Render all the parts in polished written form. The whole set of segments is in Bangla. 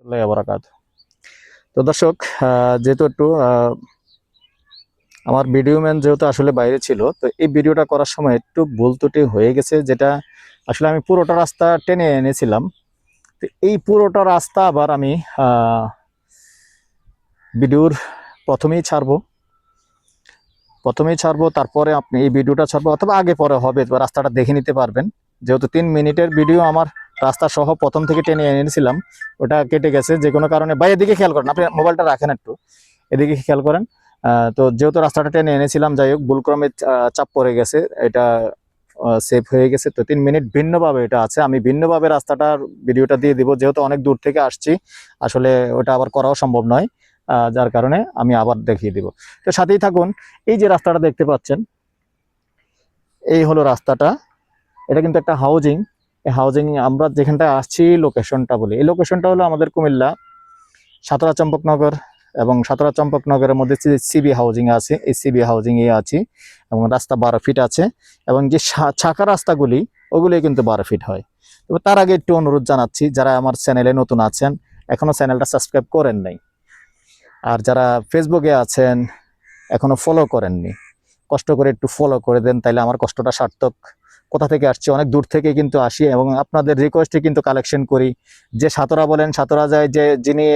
আল্লাহু বারাকাতুহু। তো দর্শক, যেহেতু একটু আমার ভিডিও ম্যান যেহেতু আসলে বাইরে ছিল, তো এই ভিডিওটা করার সময় একটু ভুল ত্রুটি হয়ে গেছে, যেটা আসলে আমি পুরোটা রাস্তা টেনে এনেছিলাম। তো এই পুরোটা রাস্তা আবার আমি ভিডিওর প্রথমেই ছাড়বো, তারপরে আপনি এই ভিডিওটা ছাড়বো, অথবা আগে পরে হবে, তো রাস্তাটা দেখে নিতে পারবেন। যেহেতু 3 মিনিটের ভিডিও আমার রাস্তা সহ প্রথম থেকে টেনে এনেছিলাম, ওটা কেটে গেছে যে কোনো কারণে। বা এদিকে খেয়াল করেন, আপনি মোবাইলটা রাখেন একটু, এদিকে খেয়াল করেন। তো যেহেতু রাস্তাটা টেনে এনেছিলাম, যাই হোক ভুলক্রমে চাপ পড়ে গেছে, এটা সেভ হয়ে গেছে। তো 3 মিনিট ভিন্নভাবে এটা আছে, আমি ভিন্নভাবে রাস্তাটার ভিডিওটা দিয়ে দিব, যেহেতু অনেক দূর থেকে আসছি, আসলে ওটা আবার করাও সম্ভব নয়, যার কারণে আমি আবার দেখিয়ে দিব। তো সাথেই থাকুন। এই যে রাস্তাটা দেখতে পাচ্ছেন, এই হলো রাস্তাটা। এটা কিন্তু একটা হাউজিং। এই হাউজিং আমরা যেখানটা আসছি, লোকেশনটা বলি, এই লোকেশনটা হলো আমাদের কুমিল্লা সাতরা চম্পকনগর, এবং সাতরা চম্পকনগরের মধ্যে সিবি হাউজিং আছে, এই সিবি হাউজিং এ আছি, এবং রাস্তা 12 ফিট আছে, এবং যে ছাকা রাস্তাগুলি ওগুলি কিন্তু 12 ফিট হয়। তবে তার আগে একটু অনুরোধ জানাচ্ছি, যারা আমার চ্যানেলে নতুন আছেন, এখনো চ্যানেলটা সাবস্ক্রাইব করেন নাই, আর যারা ফেসবুকে আছেন এখনো ফলো করেননি, কষ্ট করে একটু ফলো করে দেন, তাইলে আমার কষ্টটা সার্থক। কোথা থেকে আসছি, অনেক দূর থেকে কিন্তু আসি, এবং আপনাদের রিকোয়েস্টে কিন্তু কালেকশন করি। যে সাতরা বলেন সাতরা যায়, যে যিনি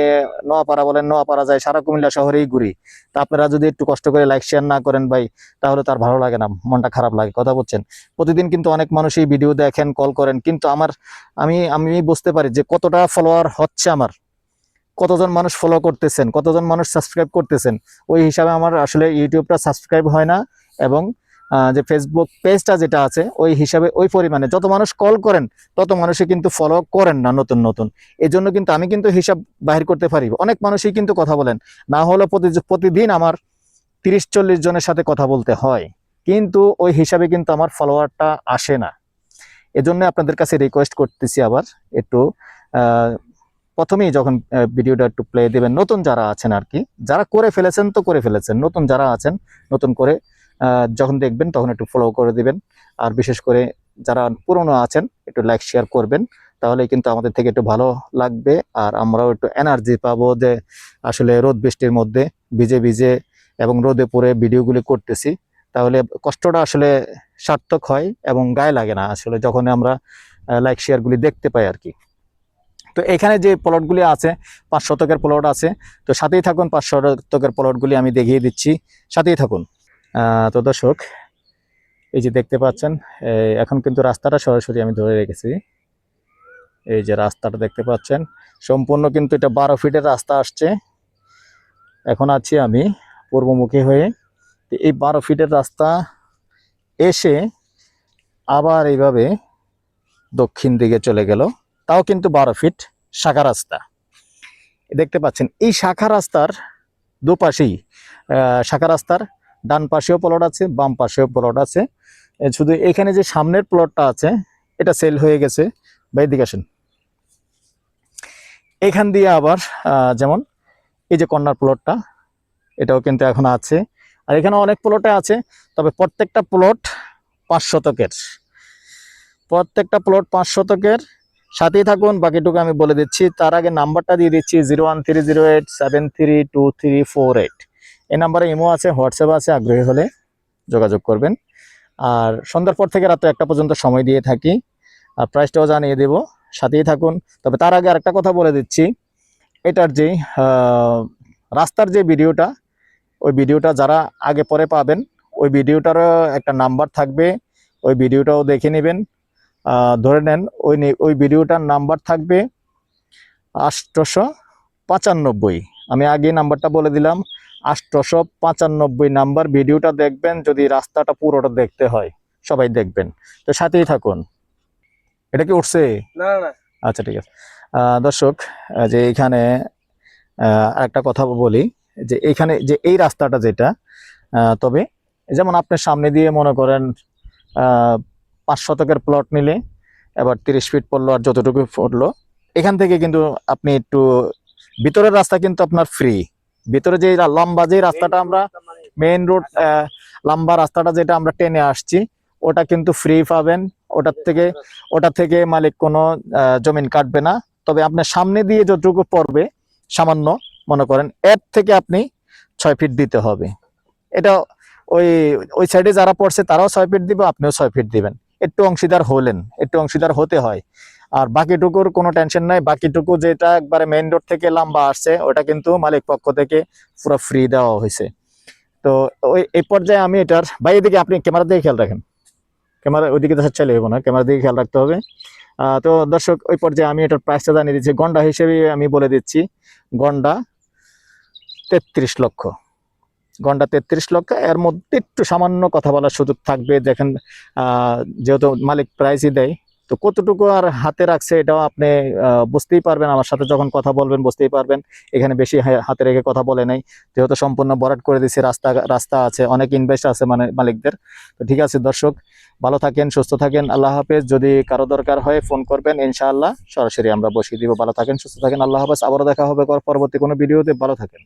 নোয়াপাড়া বলেন নোয়াপাড়া যায়, সারা কুমিল্লা শহরেই ঘুরি। তা আপনারা যদি একটু কষ্ট করে লাইক শেয়ার না করেন ভাই, তাহলে তার ভালো লাগে না, মনটা খারাপ লাগে, কথা বলছেন। প্রতিদিন কিন্তু অনেক মানুষই ভিডিও দেখেন, কল করেন, কিন্তু আমি আমি বুঝতে পারি যে কতটা ফলোয়ার হচ্ছে আমার, কতজন মানুষ ফলো করতেছেন, কতজন মানুষ সাবস্ক্রাইব করতেছেন। ওই হিসাবে আমার আসলে ইউটিউবটা সাবস্ক্রাইব হয় না, এবং যে ফেসবুক পেজটা যেটা আছে, ওই হিসাবে ওই পরিমাণে যত মানুষ কল করেন তত মানুষই কিন্তু ফলো করেন না নতুন নতুন। এই জন্য কিন্তু আমি কিন্তু হিসাব বাহির করতে পারি, অনেক মানুষই কিন্তু কথা বলেন, না হলে প্রতিদিন আমার 30-40 জনের সাথে কথা বলতে হয়, কিন্তু ওই হিসাবে কিন্তু আমার ফলোয়ারটা আসে না। এজন্য আপনাদের কাছে রিকোয়েস্ট করতেছি আবার একটু প্রথমেই যখন ভিডিওটা একটু প্লে দিবেন, নতুন যারা আছেন আর কি, যারা করে ফেলেছেন তো করে ফেলেছেন, নতুন যারা আছেন নতুন করে যখন দেখবেন তখন একটু ফলো করে দিবেন। আর বিশেষ করে যারা পুরনো আছেন একটু লাইক শেয়ার করবেন, তাহলে কিন্তু আমাদের থেকে একটু ভালো লাগবে, আর আমরাও একটু এনার্জি পাবো, যে আসলে রোদ বৃষ্টির মধ্যে ভিজে ভিজে এবং রোদে পড়ে ভিডিওগুলি করতেছি, তাহলে কষ্টটা আসলে সার্থক হয় এবং গায়ে লাগে না আসলে, যখন আমরা লাইক শেয়ারগুলি দেখতে পাই আর কি। তো এখানে যে প্লটগুলি আছে, 5 শতকের প্লট আছে, তো সাথেই থাকুন, 5 শতকের প্লটগুলি আমি দেখিয়ে দিচ্ছি, সাথেই থাকুন। তো দর্শক, এই যে দেখতে পাচ্ছেন, এখন কিন্তু রাস্তাটা সরাসরি আমি ধরে রেখেছি। এই যে রাস্তাটা দেখতে পাচ্ছেন, সম্পূর্ণ কিন্তু এটা 12 ফিটের রাস্তা আসছে। এখন আছি আমি পূর্বমুখী হয়ে, এই 12 ফিটের রাস্তা এসে আবার এইভাবে দক্ষিণ দিকে চলে গেল, তাও কিন্তু 12 ফিট শাখা রাস্তা দেখতে পাচ্ছেন। এই শাখা রাস্তার দুপাশেই, শাখা রাস্তার ডান পাশেও প্লট আছে, বাম পাশেও প্লট আছে। শুধু এখানে যে সামনের প্লটটা আছে এটা সেল হয়ে গেছে। বা এদিকে আসেন, এখান দিয়ে আবার যেমন এই যে কর্নার প্লটটা, এটাও কিন্তু এখন আছে, আর এখানে অনেক প্লটে আছে, তবে প্রত্যেকটা প্লট 5 শতকের, প্রত্যেকটা প্লট 5 শতকের। সাথেই থাকুন, বাকিটুকু আমি বলে দিচ্ছি। তার আগে নাম্বারটা দিয়ে দিচ্ছি, 01308733448। এই নাম্বারে ইমো আছে, হোয়াটসঅ্যাপ আছে, আগ্রহী হলে যোগাযোগ করবেন। আর সন্ধ্যার পর থেকে রাত 1টা পর্যন্ত সময় দিয়ে থাকি, আর প্রাইসটাও জানিয়ে দেব, সাথেই থাকুন। তবে তার আগে আরেকটা কথা বলে দিচ্ছি, এটার যে রাস্তার যে ভিডিওটা, ওই ভিডিওটা যারা আগে পরে পাবেন, ওই ভিডিওটারও একটা নাম্বার থাকবে, ওই ভিডিওটাও দেখে নেবেন। ধরে নেন ওই ভিডিওটার নাম্বার থাকবে 895। আমি আগে নাম্বারটা বলে দিলাম, 895 নাম্বার ভিডিওটা দেখবেন, যদি রাস্তাটা পুরোটা দেখতে হয়, সবাই দেখবেন। তো সাথেই থাকুন। এটা কি উঠছে? না না। আচ্ছা, ঠিক আছে। দর্শক, যে এখানে একটা কথা বলি, যে এখানে যে এই রাস্তাটা যেটা, তবে যেমন আপনার সামনে দিয়ে মনে করেন 5 শতকের প্লট নিলে এবার 30 ফিট পড়লো, আর যতটুকু পড়লো, এখান থেকে কিন্তু আপনি একটু ভিতরের রাস্তা কিন্তু আপনার ফ্রি। ভিতরে যে লম্বা যে রাস্তাটা আমরা মেইন রোড, লম্বা রাস্তাটা যেটা আমরা টেনে আসছি, ওটা কিন্তু ফ্রি পাবেন। ওটা থেকে মালিক কোনো জমিন কাটবে না, তবে আপনার সামনে দিয়ে যতটুকু পড়বে সামান্য, মনে করেন এর থেকে আপনি 6 ফিট দিতে হবে। এটা ওই ওই সাইডে যারা পড়ছে তারাও 6 ফিট দিবে, আপনিও 6 ফিট দিবেন। একটু অংশীদার হলেন, একটু অংশীদার হতে হয়। আর বাকিটুকুর কোনো টেনশন নাই, বাকিটুকু যেটা একবারে মেইন রোড থেকে লম্বা আসছে ওটা কিন্তু মালিক পক্ষ থেকে পুরো ফ্রি দেওয়া হয়েছে। তো ওই এই পর্যায়ে আমি এটার বাইরে দিকে, আপনি ক্যামেরা দিয়ে খেয়াল রাখেন, ক্যামেরা ওইদিকে তো চাইলে হইব না, ক্যামেরা দিকে খেয়াল রাখতে হবে। তো দর্শক ওই পর্যায়ে আমি এটার প্রাইসটা জানিয়ে দিচ্ছি। গন্ডা হিসেবে আমি বলে দিচ্ছি, গন্ডা 33 লক্ষ, গন্ডা 33 লক্ষ। এর মধ্যে একটু সামান্য কথা বলার সুযোগ থাকবে। দেখেন যেহেতু মালিক প্রাইসই দেয়, তো কতটুকু আর হাতে রাখছে এটাও আপনি বুঝতেই পারবেন, আমার সাথে যখন কথা বলবেন বুঝতেই পারবেন। এখানে বেশি হাতে রেখে কথা বলে নাই, যেহেতু সম্পূর্ণ ভরাট করে দিচ্ছি, রাস্তা আছে, অনেক ইনভেস্ট আছে মানে মালিকদের। তো ঠিক আছে দর্শক, ভালো থাকেন, সুস্থ থাকেন, আল্লাহ হাফেজ। যদি কারো দরকার হয় ফোন করবেন, ইনশাআল্লাহ সরাসরি আমরা বসিয়ে দিব। ভালো থাকেন, সুস্থ থাকেন, আল্লাহ হাফেজ। আবারও দেখা হবে পরবর্তী কোনো ভিডিওতে। ভালো থাকেন।